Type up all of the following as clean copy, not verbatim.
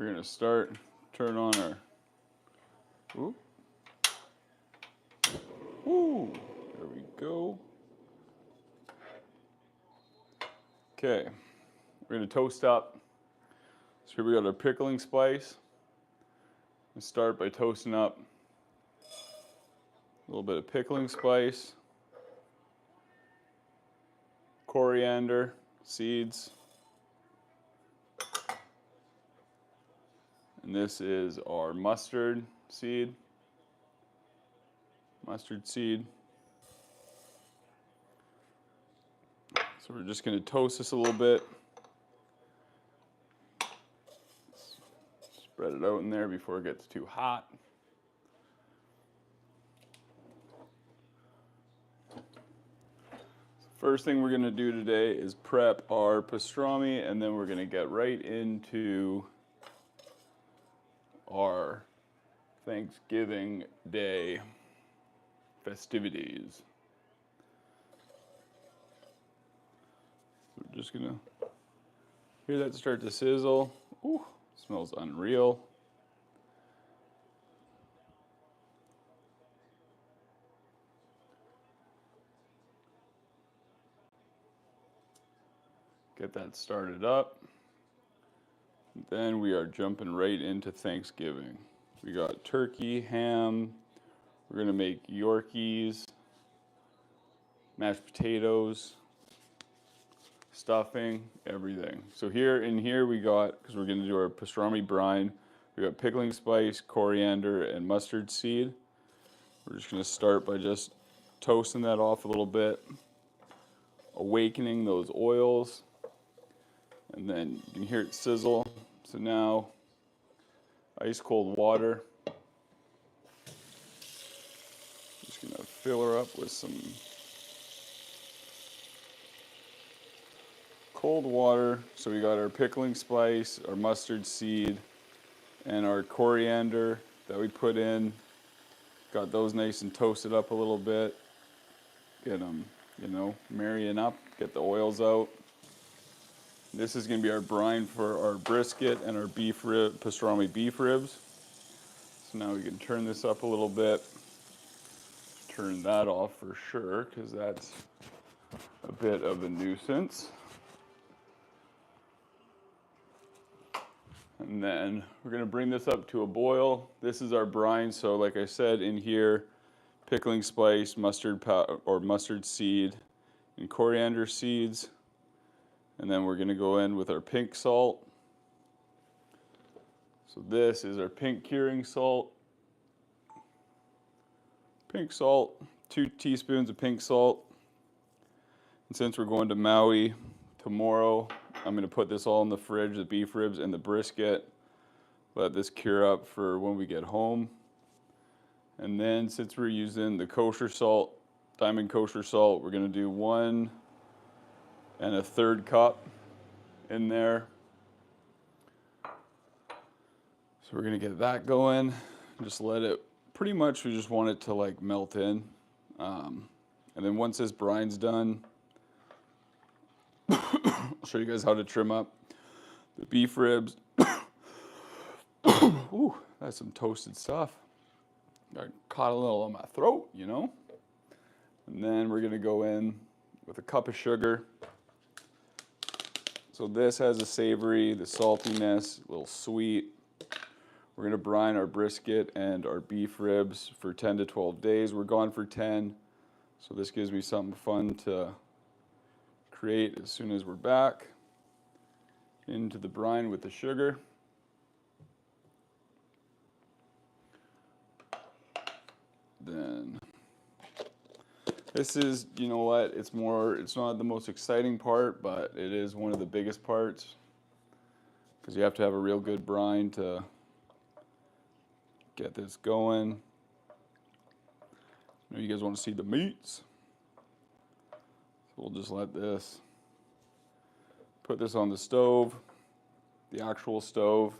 we're gonna start, turn on our, ooh, woo, there we go. Okay, we're gonna toast up. So here we got our pickling spice. Let's start by toasting up a little bit of pickling spice, coriander seeds, and this is our mustard seed. So we're just going to toast this a little bit. Spread it out in there before it gets too hot. First thing we're going to do today is prep our pastrami, and then we're going to get right into our Thanksgiving Day festivities. We're just gonna hear that start to sizzle. Ooh, smells unreal. Get that started up. Then we are jumping right into Thanksgiving. We got turkey, ham. We're gonna make Yorkies, mashed potatoes, stuffing, everything. So in here we got, because we're gonna do our pastrami brine, we got pickling spice, coriander, and mustard seed. We're just gonna start by just toasting that off a little bit, awakening those oils, and then you can hear it sizzle. So now, ice cold water. Just gonna fill her up with some cold water. So we got our pickling spice, our mustard seed, and our coriander that we put in. Got those nice and toasted up a little bit. Get them, marrying up, get the oils out. This is gonna be our brine for our brisket and our pastrami beef ribs. So now we can turn this up a little bit. Turn that off for sure, because that's a bit of a nuisance. And then we're gonna bring this up to a boil. This is our brine, so like I said in here, pickling spice, mustard seed, and coriander seeds. And then we're gonna go in with our pink salt. So this is our pink curing salt. Pink salt, 2 teaspoons of pink salt. And since we're going to Maui tomorrow, I'm gonna put this all in the fridge, the beef ribs and the brisket. Let this cure up for when we get home. And then since we're using the kosher salt, diamond kosher salt, we're gonna do 1 1/3 cup in there. So we're gonna get that going. Just let it, pretty much we just want it to like melt in. And then once this brine's done, I'll show you guys how to trim up the beef ribs. Ooh, that's some toasted stuff. Got caught a little on my throat, And then we're gonna go in with a cup of sugar. So this has a savory, the saltiness, a little sweet. We're gonna brine our brisket and our beef ribs for 10 to 12 days. We're gone for 10, so this gives me something fun to create as soon as we're back. Into the brine with the sugar. Then this is, it's not the most exciting part, but it is one of the biggest parts, because you have to have a real good brine to get this going. I know you guys want to see the meats. So we'll just put this on the stove, the actual stove,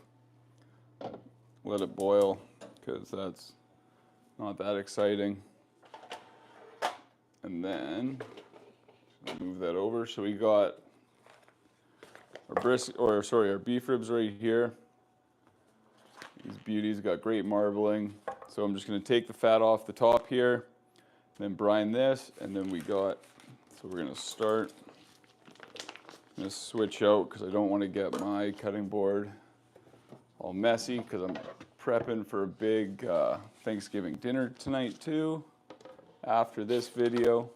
let it boil, because that's not that exciting. And then move that over. So we got our beef ribs right here. beauty's got great marbling. So I'm just going to take the fat off the top here, then brine this, and then we got, so we're going to start. I'm going to switch out because I don't want to get my cutting board all messy because I'm prepping for a big Thanksgiving dinner tonight too. After this video,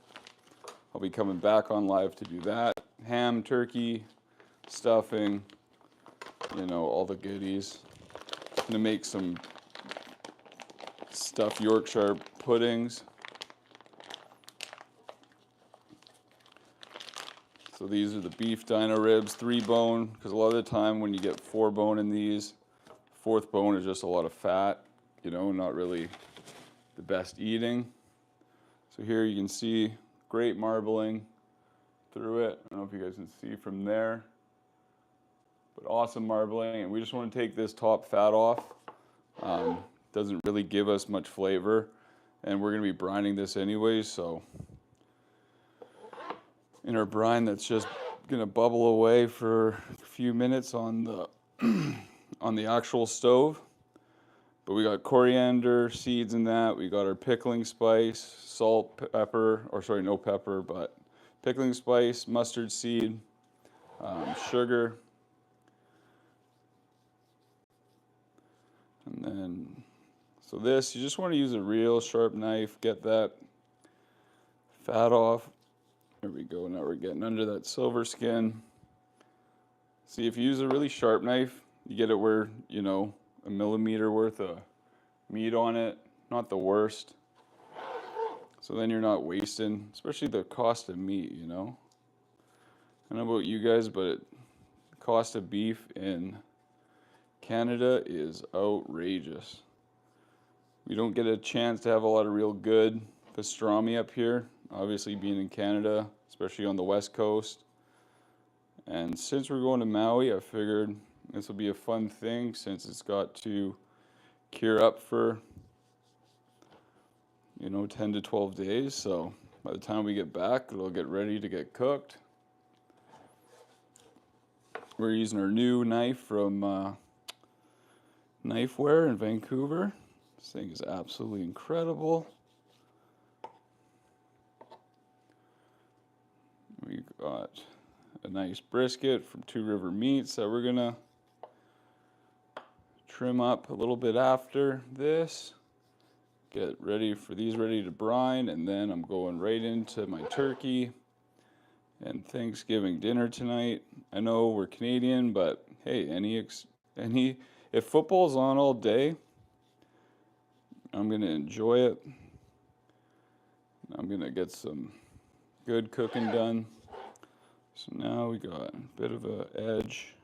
I'll be coming back on live to do that. Ham, turkey, stuffing, you know, all the goodies. I'm gonna make some stuffed Yorkshire puddings. So these are the beef dino ribs, 3-bone, because a lot of the time when you get 4-bone in these, 4th bone is just a lot of fat, you know, not really the best eating. So here you can see great marbling through it. I don't know if you guys can see from there, but awesome marbling. And we just want to take this top fat off. Doesn't really give us much flavor, and we're going to be brining this anyways, so in our brine that's just going to bubble away for a few minutes on the on the actual stove. But we got coriander seeds in that. We got our pickling spice, salt, pepper, or sorry, no pepper, but pickling spice, mustard seed, sugar, and then so this, you just want to use a real sharp knife, get that fat off. There we go. Now we're getting under that silver skin. See, if you use a really sharp knife, you get it where, you know, a millimeter worth of meat on it. Not the worst. So then you're not wasting, especially the cost of meat, you know. I don't know about you guys, but the cost of beef in Canada is outrageous. We don't get a chance to have a lot of real good pastrami up here, obviously being in Canada, especially on the west coast. And since we're going to Maui, I figured this will be a fun thing since it's got to cure up for, you know, 10 to 12 days. So by the time we get back, it'll get ready to get cooked. We're using our new knife from Knifeware in Vancouver. This thing is absolutely incredible. We got a nice brisket from Two River Meats that we're gonna trim up a little bit after this. Get ready for these ready to brine, and then I'm going right into my turkey and Thanksgiving dinner tonight. I know we're Canadian, but hey, if football's on all day, I'm gonna enjoy it. I'm gonna get some good cooking done. So now we got a bit of an edge.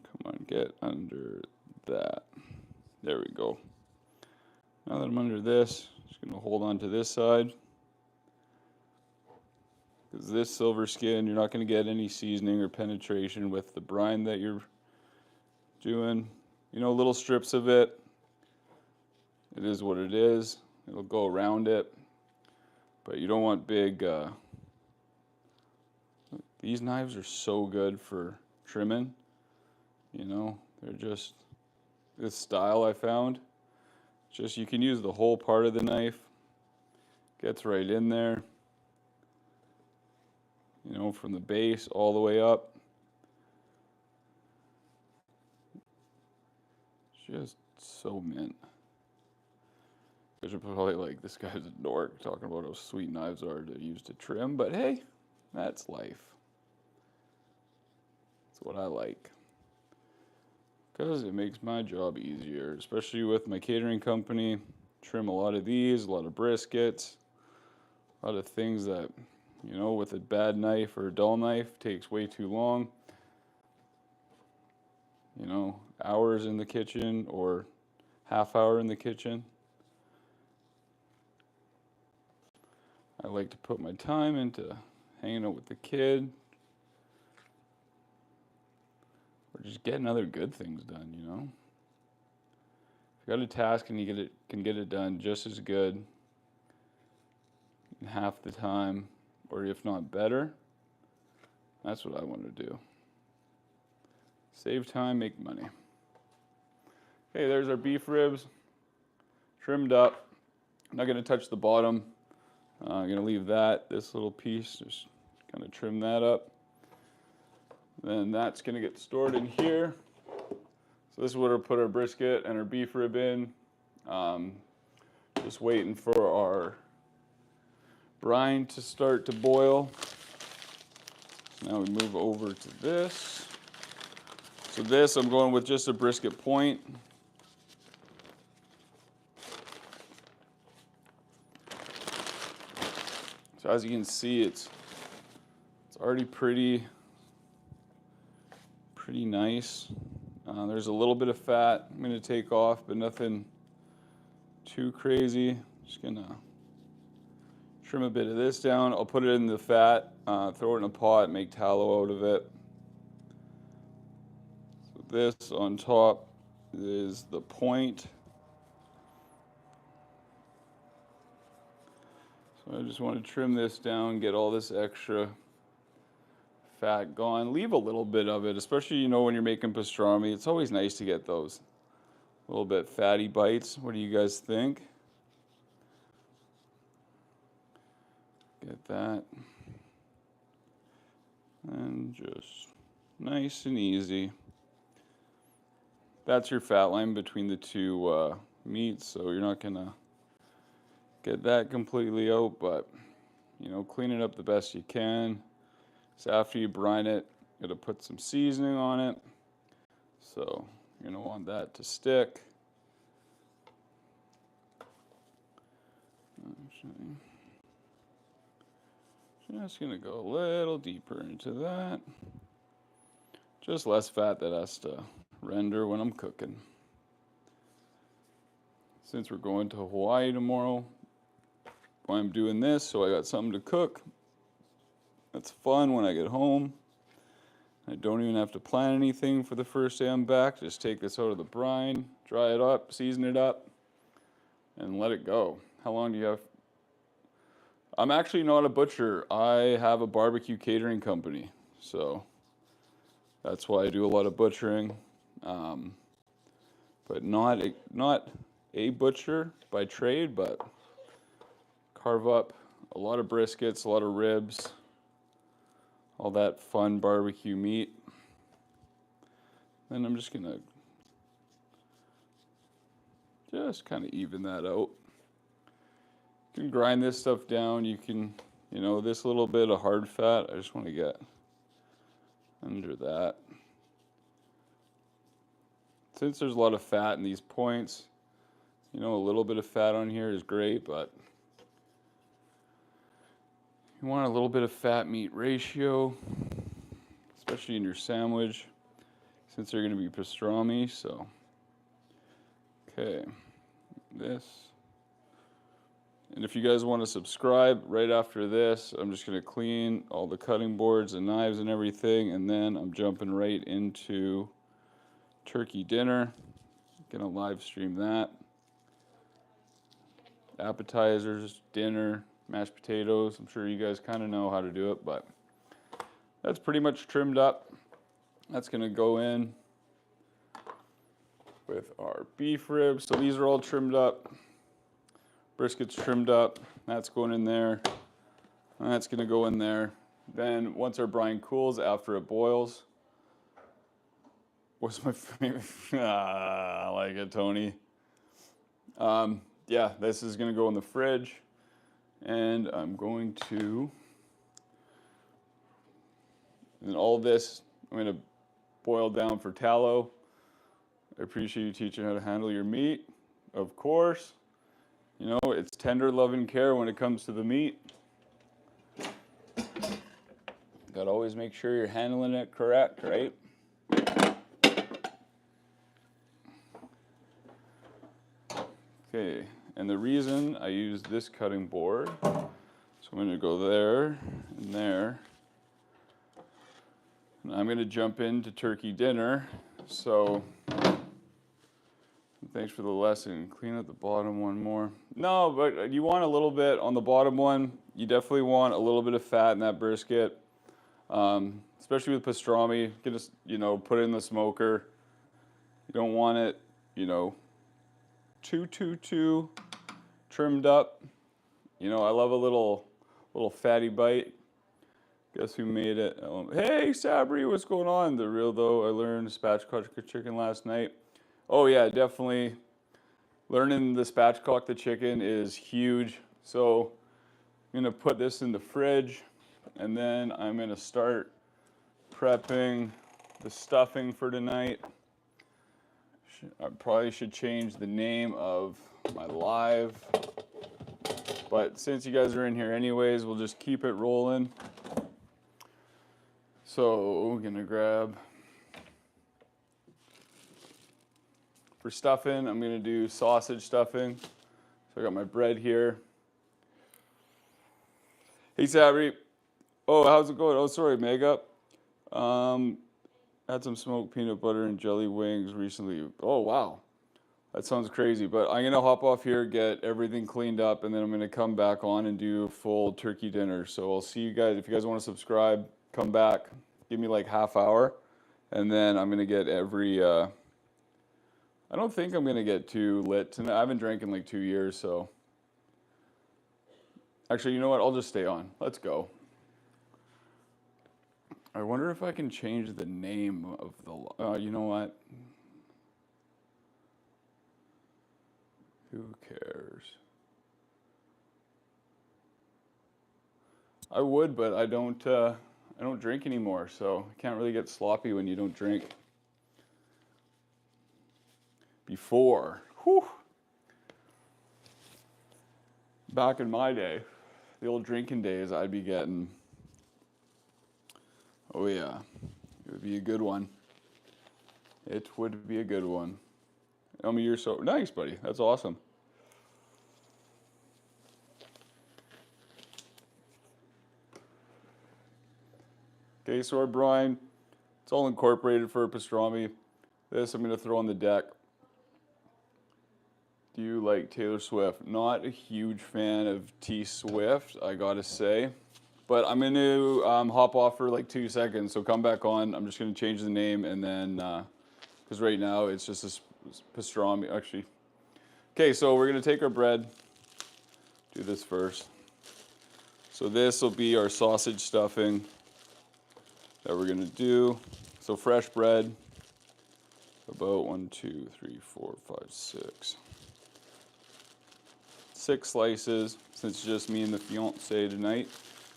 Come on, get under that. There we go. Now that I'm under this, just gonna hold on to this side. Because this silver skin, you're not gonna get any seasoning or penetration with the brine that you're doing. You know, little strips of it. It is what it is. It'll go around it. But you don't want big, these knives are so good for trimming. You know, they're just, this style I found. Just, you can use the whole part of the knife. Gets right in there. You know, from the base all the way up. Just so mint. You guys are probably like, this guy's a dork talking about how sweet knives are to use to trim, but hey, that's life. That's what I like. Because it makes my job easier, especially with my catering company. Trim a lot of these, a lot of briskets, a lot of things that, you know, with a bad knife or a dull knife takes way too long. You know, hours in the kitchen or half hour in the kitchen. I like to put my time into hanging out with the kid. Or just getting other good things done, you know? If you got a task and you can get it done just as good in half the time, or if not better, that's what I want to do. Save time, make money. Okay, there's our beef ribs, trimmed up. I'm not gonna touch the bottom. I'm gonna leave this little piece, just kind of trim that up. Then that's gonna get stored in here. So this is where we'll put our brisket and our beef rib in. Just waiting for our brine to start to boil. Now we move over to this. So this, I'm going with just a brisket point. So as you can see, it's already pretty nice. There's a little bit of fat I'm going to take off, but nothing too crazy. Just going to trim a bit of this down. I'll put it in the fat, throw it in a pot, make tallow out of it. So this on top is the point. So I just want to trim this down, get all this extra fat gone. Leave a little bit of it, especially, when you're making pastrami. It's always nice to get those little bit fatty bites. What do you guys think? Get that. And just nice and easy. That's your fat line between the two meats, so you're not gonna get that completely out, but clean it up the best you can. So after you brine it, you're gonna put some seasoning on it. So you're gonna want that to stick. Just gonna go a little deeper into that. Just less fat that has to render when I'm cooking. Since we're going to Hawaii tomorrow, I'm doing this so I got something to cook. That's fun when I get home. I don't even have to plan anything for the first day I'm back. Just take this out of the brine, dry it up, season it up, and let it go. How long do you have? I'm actually not a butcher. I have a barbecue catering company, so that's why I do a lot of butchering. But not a butcher by trade, but carve up a lot of briskets, a lot of ribs, all that fun barbecue meat. Then I'm just gonna kind of even that out. You can grind this stuff down. You can, this little bit of hard fat, I just want to get under that. Since there's a lot of fat in these points, a little bit of fat on here is great, but you want a little bit of fat meat ratio, especially in your sandwich, since they're going to be pastrami. So, okay, this. And if you guys want to subscribe, right after this, I'm just going to clean all the cutting boards and knives and everything, and then I'm jumping right into turkey dinner. Going to live stream that. Appetizers, dinner, mashed potatoes. I'm sure you guys kind of know how to do it, but that's pretty much trimmed up. That's going to go in with our beef ribs. So these are all trimmed up. Brisket's trimmed up. That's going in there. And that's going to go in there. Then once our brine cools, after it boils, what's my favorite? I like it, Tony. Yeah, this is going to go in the fridge. And I'm going to, and all this, I'm going to boil down for tallow. I appreciate you teaching how to handle your meat, of course. It's tender love and care when it comes to the meat. Got to always make sure you're handling it correct, right? Okay, and the reason I use this cutting board, so I'm going to go there and there. And I'm going to jump into turkey dinner. So thanks for the lesson. Clean up the bottom one more. No, but you want a little bit on the bottom one. You definitely want a little bit of fat in that brisket, especially with pastrami. Put it in the smoker. You don't want it you know, 222 trimmed up. You know, I love a little fatty bite. Guess who made it? Hey, Sabri, what's going on? The real though, I learned spatchcock chicken last night. Oh yeah, definitely. Learning the spatchcock the chicken is huge. So I'm gonna put this in the fridge, and then I'm gonna start prepping the stuffing for tonight. I probably should change the name of my live, but since you guys are in here anyways, we'll just keep it rolling. So we're gonna grab, for stuffing, I'm gonna do sausage stuffing. So I got my bread here. Hey Sabri. Oh, how's it going? Oh, sorry, Mega. Had some smoked peanut butter and jelly wings recently. Oh, wow. That sounds crazy, but I'm gonna hop off here, get everything cleaned up, and then I'm gonna come back on and do a full turkey dinner. So I'll see you guys. If you guys want to subscribe, come back, give me like half hour, and then I'm gonna get every. I don't think I'm gonna get too lit tonight. I haven't drank in like 2 years, so. Actually, you know what? I'll just stay on. Let's go. I wonder if I can change the name of the. You know what? Who cares? I would, but I don't drink anymore, so I can't really get sloppy when you don't drink. Before, whew, back in my day, the old drinking days, I'd be getting. Oh yeah, it would be a good one. It would be a good one. I mean, you're so nice, buddy. That's awesome. Okay, so our brine, it's all incorporated for pastrami. This I'm going to throw on the deck. Do you like Taylor Swift? Not a huge fan of T Swift, I gotta say. But I'm going to hop off for like 2 seconds, so come back on. I'm just going to change the name, and then, because right now it's just a pastrami, actually. Okay, so we're going to take our bread, do this first. So this will be our sausage stuffing that we're going to do. So fresh bread, about 1, 2, 3, 4, 5, 6. 6 slices, since it's just me and the fiance tonight,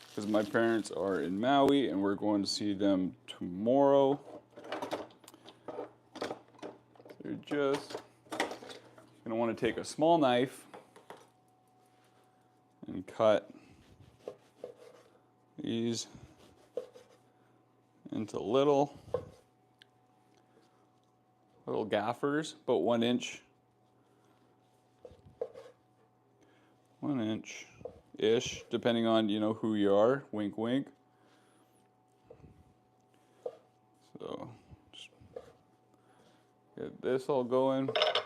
because my parents are in Maui and we're going to see them tomorrow. You're just going to want to take a small knife and cut these into little gaffers, about 1 inch. 1 inch-ish, depending on, you know, who you are. Wink, wink. So, just get this all going. Just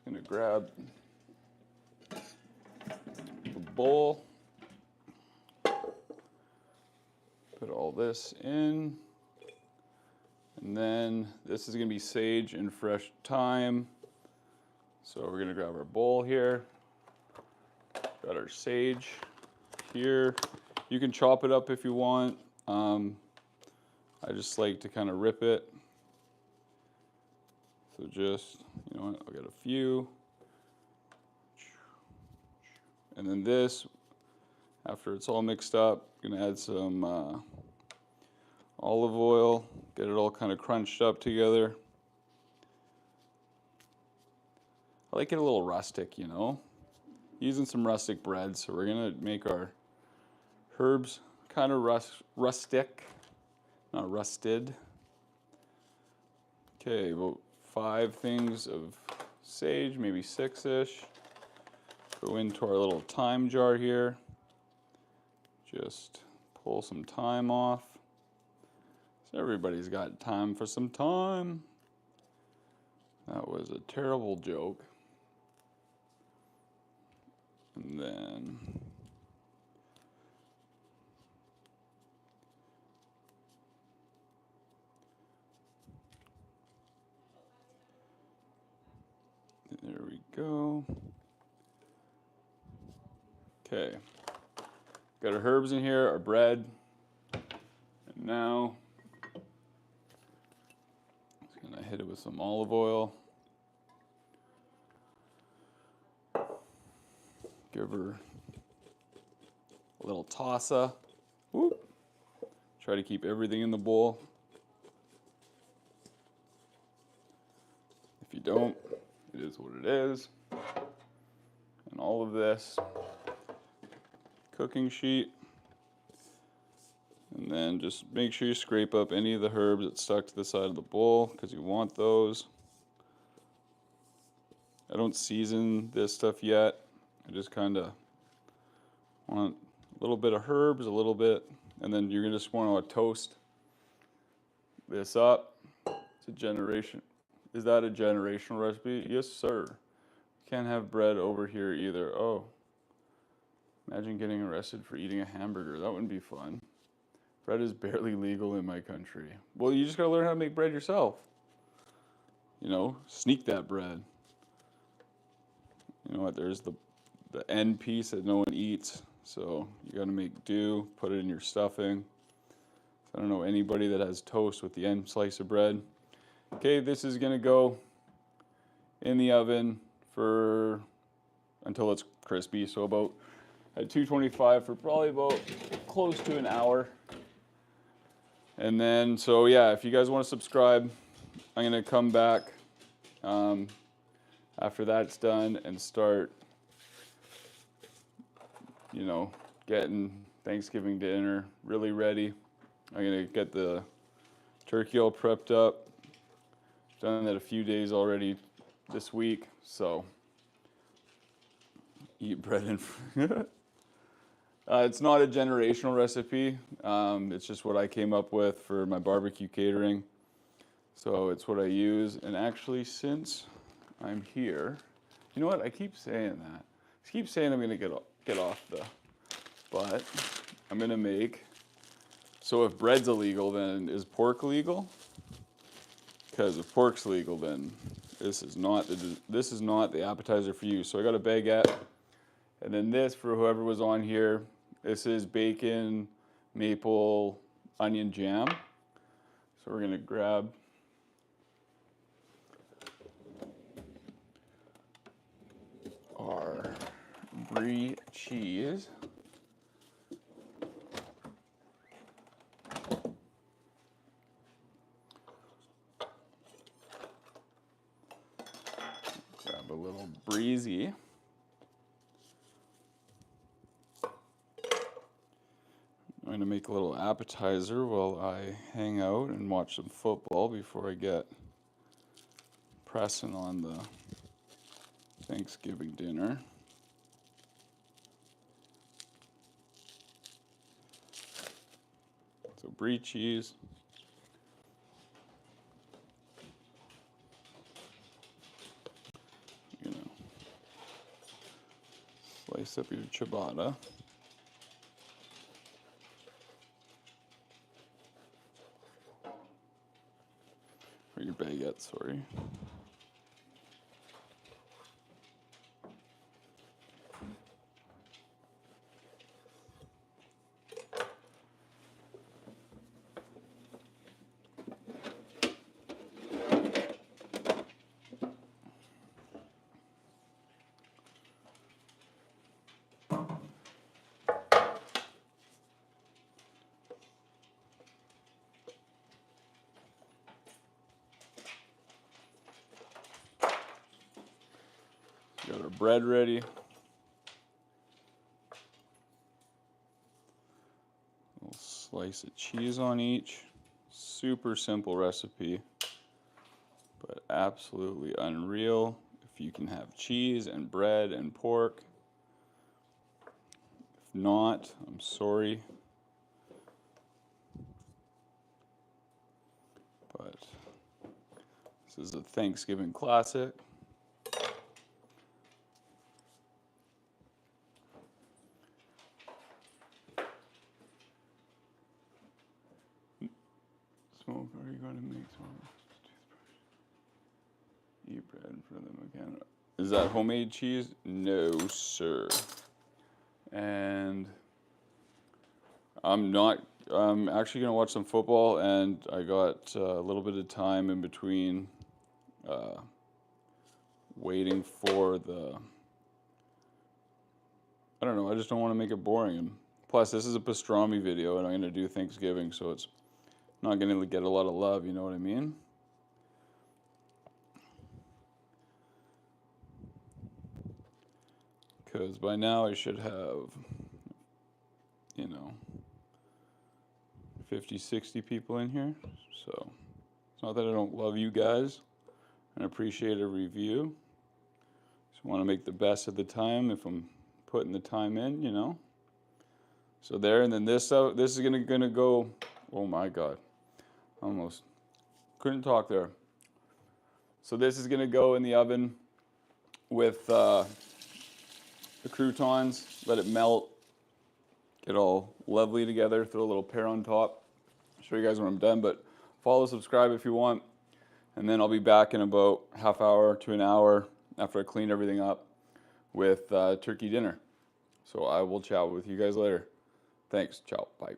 gonna grab the bowl. Put all this in. And then this is gonna be sage and fresh thyme. So we're gonna grab our bowl here. Got our sage here. You can chop it up if you want. I just like to kind of rip it. So just, you know what, I'll get a few. And then this, after it's all mixed up, I'm gonna add some olive oil, get it all kind of crunched up together. I like it a little rustic, you know. Using some rustic bread, so we're gonna make our herbs kind of rustic, not rusted. Okay, about 5 things of sage, maybe 6-ish. Go into our little thyme jar here. Just pull some thyme off. So everybody's got time for some thyme. That was a terrible joke. And then go. Okay. Got our herbs in here, our bread. And now, just gonna hit it with some olive oil. Give her a little tossa. Whoop. Try to keep everything in the bowl. If you don't, it is what it is. And all of this cooking sheet. And then just make sure you scrape up any of the herbs that stuck to the side of the bowl because you want those. I don't season this stuff yet. I just kind of want a little bit of herbs, a little bit, and then you're gonna just want to toast this up. It's a generation. Is that a generational recipe? Yes, sir. Can't have bread over here either. Oh, imagine getting arrested for eating a hamburger. That wouldn't be fun. Bread is barely legal in my country. Well, you just gotta learn how to make bread yourself. You know, sneak that bread. You know what? There's the end piece that no one eats. So you gotta make do, put it in your stuffing. I don't know anybody that has toast with the end slice of bread. Okay, this is gonna go in the oven for until it's crispy. So about at 225 for probably about close to an hour. And then, so yeah, if you guys want to subscribe, I'm gonna come back after that's done and start, you know, getting Thanksgiving dinner really ready. I'm gonna get the turkey all prepped up. Done that a few days already this week, so eat bread and it's not a generational recipe. It's just what I came up with for my barbecue catering. So it's what I use. And actually, since I'm here, you know what? I keep saying that. I keep saying I'm gonna get off the, but I'm gonna make. So if bread's illegal, then is pork legal? Because if pork's legal, then this is not the appetizer for you. So I got a baguette, and then this for whoever was on here. This is bacon, maple, onion jam. So we're gonna grab our Brie cheese. Grab a little breezy. I'm going to make a little appetizer while I hang out and watch some football before I get pressing on the Thanksgiving dinner. So Brie cheese. You know, slice up your ciabatta. Or your baguette, sorry. Got our bread ready. Little slice of cheese on each. Super simple recipe, but absolutely unreal if you can have cheese and bread and pork. If not, I'm sorry. But this is a Thanksgiving classic. Smoke, are you going to make some toothbrush? Eat bread in front of them again. Is that homemade cheese? No, sir. And I'm actually going to watch some football, and I got a little bit of time in between waiting for I don't know, I just don't want to make it boring. And plus, this is a pastrami video, and I'm going to do Thanksgiving, so it's not going to get a lot of love, you know what I mean? Because by now I should have, 50, 60 people in here. So it's not that I don't love you guys and appreciate a review. Just want to make the best of the time if I'm putting the time in. So there, and then this is gonna go. Oh my God, almost couldn't talk there. So this is gonna go in the oven with the croutons. Let it melt, get all lovely together. Throw a little pear on top. I'll show you guys when I'm done. But follow, subscribe if you want, and then I'll be back in about half hour to an hour after I clean everything up with turkey dinner. So I will chat with you guys later. Thanks. Ciao. Bye.